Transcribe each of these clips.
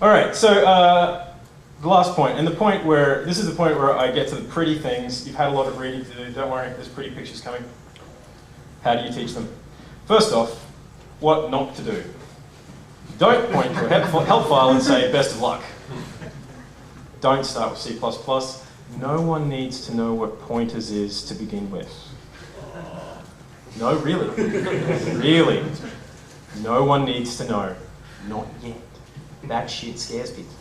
All right, so the last point, and this is the point where I get to the pretty things. You've had a lot of reading to do, don't worry, there's pretty pictures coming. How do you teach them? First off, what not to do. Don't point to a help file and say, best of luck. Don't start with C++. No one needs to know what pointers is to begin with. No, really. Really. No one needs to know. Not yet. That shit scares people.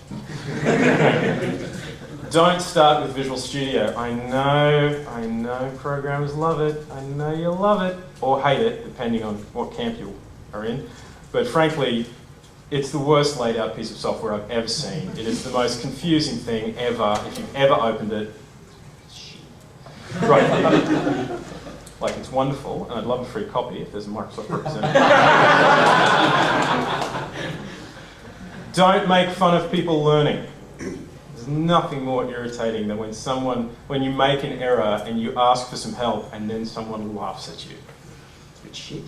Don't start with Visual Studio. I know programmers love it. I know you'll love it, or hate it, depending on what camp you are in. But frankly, it's the worst laid out piece of software I've ever seen. It is the most confusing thing ever, if you've ever opened it. Shit. Right. Like, it's wonderful, and I'd love a free copy if there's a Microsoft representative. Don't make fun of people learning. There's nothing more irritating than when you make an error and you ask for some help and then someone laughs at you. It's shit.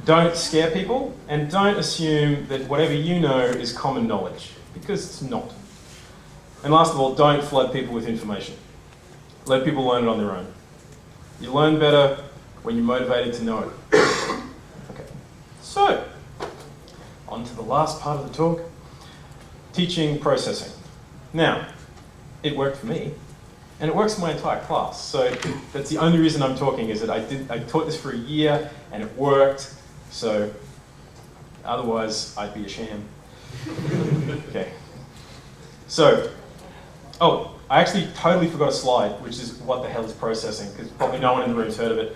Don't scare people, and don't assume that whatever you know is common knowledge, because it's not. And last of all, don't flood people with information. Let people learn it on their own. You learn better when you're motivated to know it. Okay, so, on to the last part of the talk. Teaching processing. Now, it worked for me, and it works for my entire class. So that's the only reason I'm talking, is that I taught this for a year, and it worked. So otherwise, I'd be a sham. Okay. So, I actually totally forgot a slide, which is what the hell is processing, because probably no one in the room's heard of it.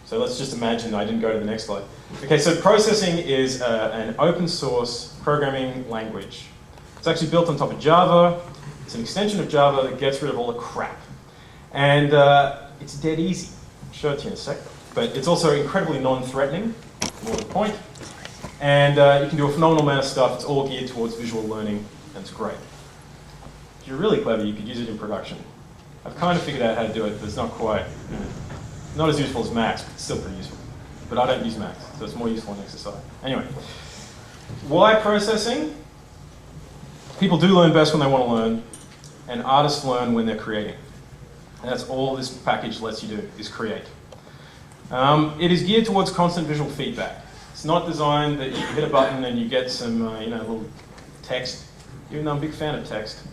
So let's just imagine I didn't go to the next slide. Okay, so processing is an open source programming language. It's actually built on top of Java. It's an extension of Java that gets rid of all the crap. And it's dead easy. I'll show it to you in a sec. But it's also incredibly non-threatening, more to the point. And you can do a phenomenal amount of stuff. It's all geared towards visual learning, and it's great. If you're really clever, you could use it in production. I've kind of figured out how to do it, but it's not quite, not as useful as Max, but it's still pretty useful. But I don't use Max, so it's more useful on XSI. Anyway, why processing? People do learn best when they want to learn, and artists learn when they're creating. And that's all this package lets you do, is create. It is geared towards constant visual feedback. It's not designed that you hit a button and you get some little text, even though I'm a big fan of text.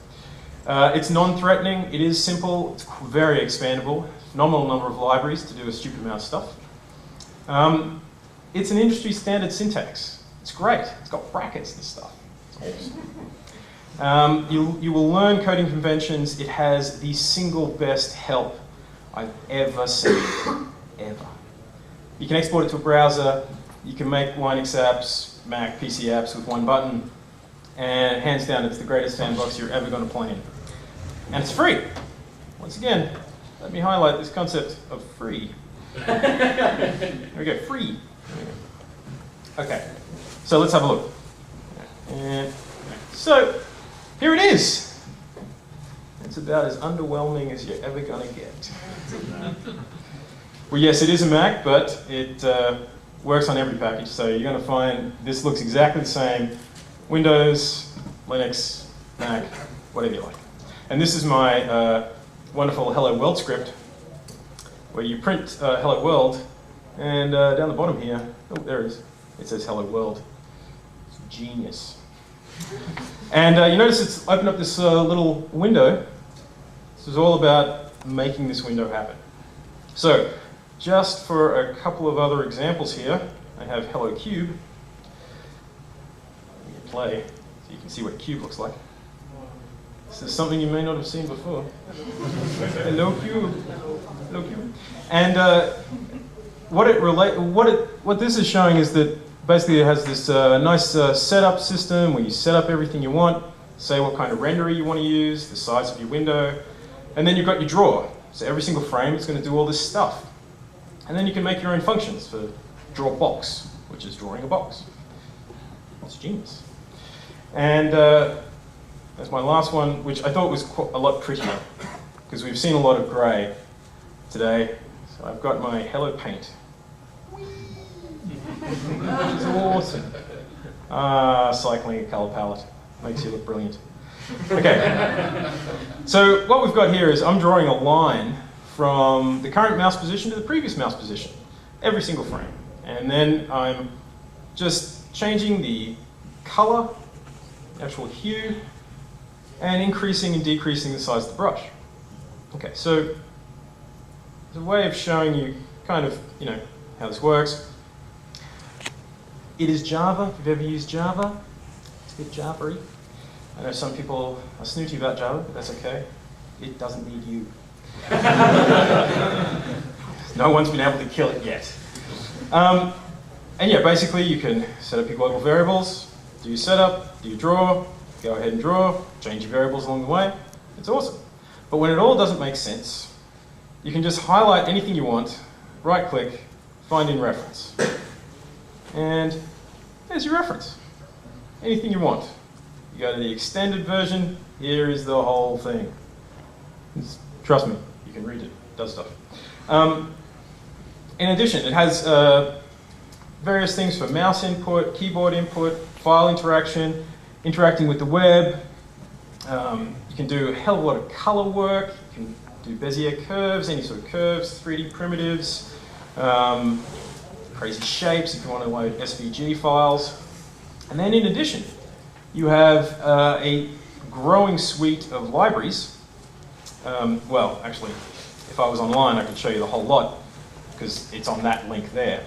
It's non-threatening, it is simple, it's very expandable, phenomenal number of libraries to do a stupid amount of stuff. It's an industry standard syntax. It's great, it's got brackets and stuff. It's awesome. You will learn coding conventions. It has the single best help I've ever seen, ever. You can export it to a browser, you can make Linux apps, Mac, PC apps with one button, and hands down, it's the greatest sandbox you're ever going to play in. And it's free. Once again, let me highlight this concept of free. There we go, free. Okay, so let's have a look. And so, here it is. It's about as underwhelming as you're ever going to get. Well, yes, it is a Mac, but it works on every package. So you're going to find this looks exactly the same. Windows, Linux, Mac, whatever you like. And this is my wonderful Hello World script, where you print Hello World, and down the bottom here, oh, there it is. It says Hello World. It's genius. And you notice it's opened up this little window. This is all about making this window happen. So, just for a couple of other examples here, I have Hello Cube. Let me play so you can see what a cube looks like. This is something you may not have seen before. Hello Cube. Hello Cube. And what this is showing is that basically it has this nice setup system where you set up everything you want, say what kind of renderer you want to use, the size of your window, and then you've got your drawer. So every single frame is going to do all this stuff. And then you can make your own functions for draw box, which is drawing a box. That's genius. And that's my last one, which I thought was a lot prettier, because we've seen a lot of grey today. So I've got my Hello Paint. Which is awesome. Cycling a color palette. Makes you look brilliant. Okay. So what we've got here is I'm drawing a line from the current mouse position to the previous mouse position, every single frame. And then I'm just changing the color, actual hue, and increasing and decreasing the size of the brush. Okay, so there's a way of showing you kind of, how this works. It is Java. If you've ever used Java, it's a bit Java-y. I know some people are snooty about Java, but that's okay. It doesn't need you. No one's been able to kill it yet. And yeah, basically you can set up your global variables, do your setup, do your draw, go ahead and draw, change your variables along the way. It's awesome. But when it all doesn't make sense, you can just highlight anything you want, right-click, find in reference. And there's your reference. Anything you want. You go to the extended version, here is the whole thing. Trust me, you can read it, it does stuff. In addition, it has various things for mouse input, keyboard input, file interaction, interacting with the web. You can do a hell of a lot of color work. You can do Bezier curves, any sort of curves, 3D primitives, crazy shapes if you want to load SVG files. And then in addition, you have a growing suite of libraries. Well, actually, if I was online, I could show you the whole lot, because it's on that link there.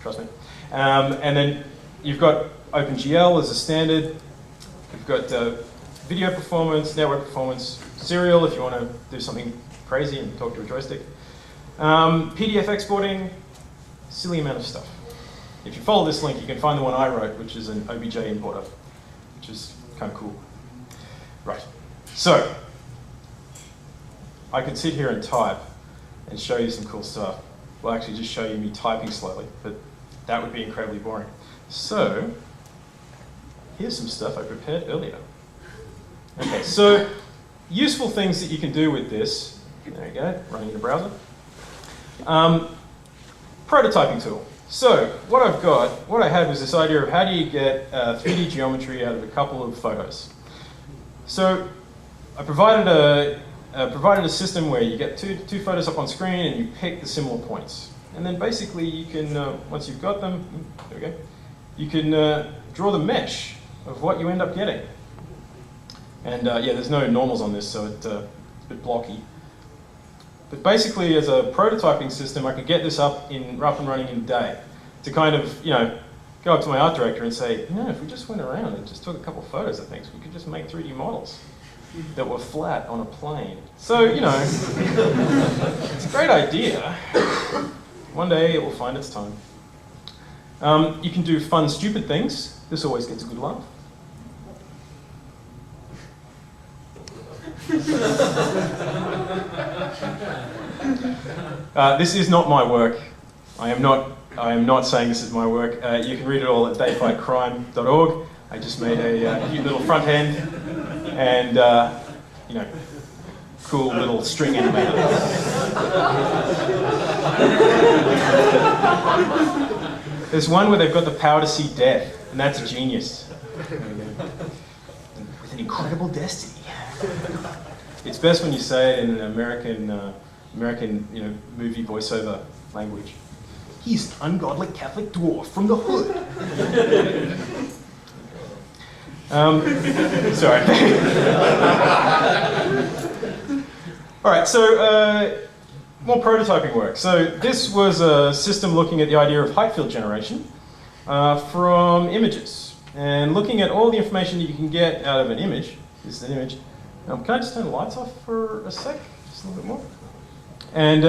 Trust me. And then you've got OpenGL as a standard. You've got video performance, network performance, serial if you want to do something crazy and talk to a joystick. PDF exporting, silly amount of stuff. If you follow this link, you can find the one I wrote, which is an OBJ importer, which is kind of cool. Right. So, I could sit here and type and show you some cool stuff. Well, actually just show you me typing slowly, but that would be incredibly boring. So, here's some stuff I prepared earlier. Okay, so useful things that you can do with this. There you go, running in a browser. Prototyping tool. So, what I had was this idea of how do you get 3D geometry out of a couple of photos. So, I provided a system where you get two photos up on screen and you pick the similar points. And then basically you can, once you've got them, there we go, you can draw the mesh of what you end up getting. And yeah, there's no normals on this, so it's a bit blocky. But basically, as a prototyping system, I could get this up and running in a day to kind of, go up to my art director and say, if we just went around and just took a couple of photos of things, we could just make 3D models that were flat on a plane. So, it's a great idea. One day it will find its time. You can do fun, stupid things. This always gets a good laugh. This is not my work. I am not saying this is my work. You can read it all at dayfightcrime.org. I just made a cute little front end and cool little string animator. There's one where they've got the power to see death, and that's a genius. With an incredible destiny. It's best when you say it in an American movie voiceover language. He's an ungodly Catholic dwarf from the hood. Sorry. All right, so more prototyping work. So this was a system looking at the idea of height field generation from images and looking at all the information that you can get out of an image. This is an image. Can I just turn the lights off for a sec? Just a little bit more. And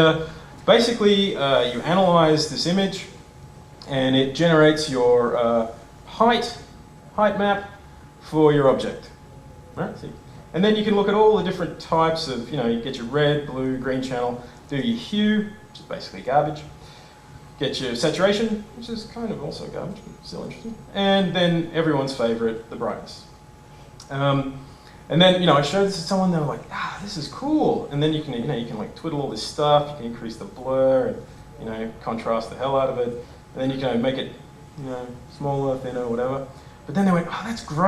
basically, you analyze this image, and it generates your height map for your object. Right? See? And then you can look at all the different types of, you get your red, blue, green channel, do your hue, which is basically garbage, get your saturation, which is kind of also garbage, but still interesting, and then everyone's favorite, the brightness. And then, I showed this to someone, they were like, this is cool. And then you can like twiddle all this stuff, you can increase the blur and, contrast the hell out of it. And then you can make it, smaller, thinner, whatever. But then they went, that's great.